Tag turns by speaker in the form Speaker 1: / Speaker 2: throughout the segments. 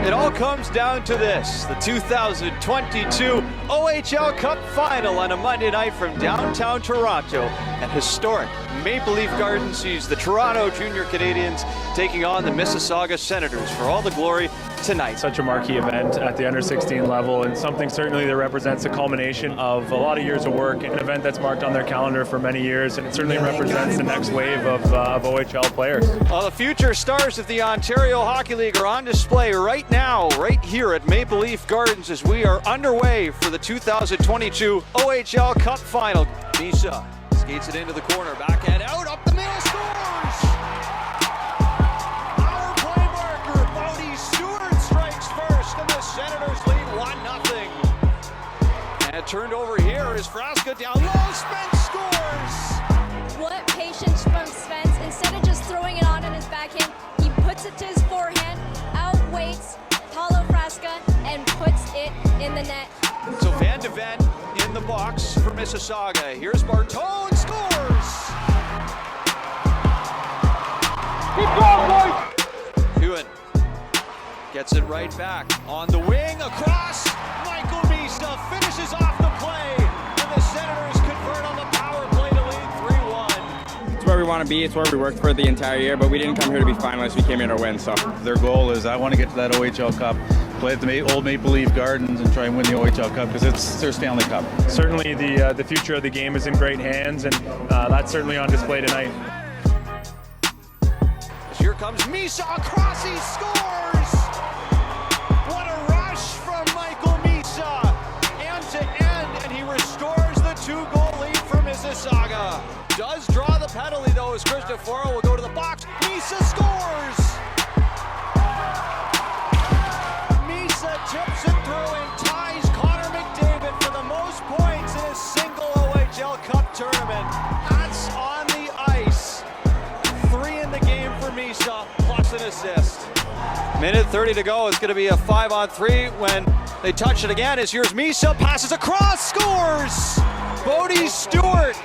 Speaker 1: It all comes down to this, the 2022 OHL Cup Final on a Monday night from downtown Toronto. And historic Maple Leaf Garden sees the Toronto Junior Canadians taking on the Mississauga Senators for all the glory tonight.
Speaker 2: Such a marquee event at the under 16 level, and something certainly that represents the culmination of a lot of years of work, an event that's marked on their calendar for many years, and it certainly represents the next wave of OHL players.
Speaker 1: Well, the future stars of the Ontario Hockey League are on display right now, right here at Maple Leaf Gardens as we are underway for the 2022 OHL Cup Final. Misa skates it into the corner, backhand out, up the middle, scores! Our play marker, Bodie Stewart strikes first, and the Senators lead 1-0. And turned over here is Frasca down low, Spence scores!
Speaker 3: What patience from Spence. Instead of just throwing it on in his backhand, he puts it to his forehand, outweights Paulo Frasca, and puts it in the net.
Speaker 1: So Van de Ven in the box for Mississauga. Here's Bartone, scores! Keep going, boys! Hewen gets it right back. On the wing, across. Michael Misa finishes off the play. And the Senators convert on the power play to lead 3-1.
Speaker 4: It's where we want to be. It's where we worked for the entire year, but we didn't come here to be finalists. We came here to win. So
Speaker 5: their goal is, I want to get to that OHL Cup, play at the old Maple Leaf Gardens and try and win the OHL Cup because it's their Stanley Cup.
Speaker 2: Certainly the future of the game is in great hands, and that's certainly on display tonight.
Speaker 1: Here comes Misa across, he scores! What a rush from Michael Misa, end to end, and he restores the 2-goal lead for Mississauga. Does draw the penalty though as Cristoforo will go to the box. Misa scores! Misa tips it through and ties Connor McDavid for the most points in a single OHL Cup tournament. That's on the ice. 3 in the game for Misa, plus an assist. Minute 30 to go. It's going to be a 5-on-3 when they touch it again. As here's Misa, passes across, scores! Bodie Stewart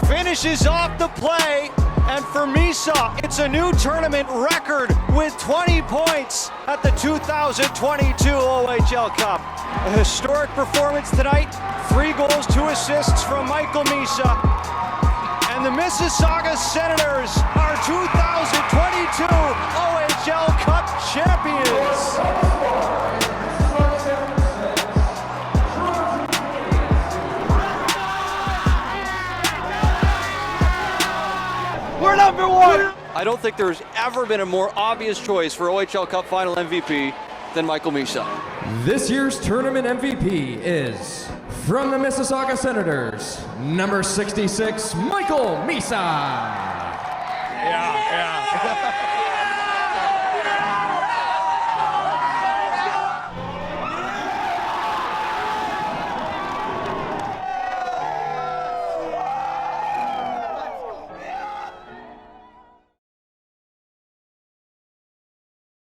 Speaker 1: finishes off the play, and for Misa, it's a new tournament record with 20 points at the 2022 OHL Cup. A historic performance tonight, 3 goals, 2 assists from Michael Misa. And the Mississauga Senators are 2022 OHL Cup champions. We're number 1! I don't think there's ever been a more obvious choice for OHL Cup Final MVP than Michael Misa.
Speaker 6: This year's tournament MVP is, from the Mississauga Senators, number 66, Michael Misa.
Speaker 2: Yeah.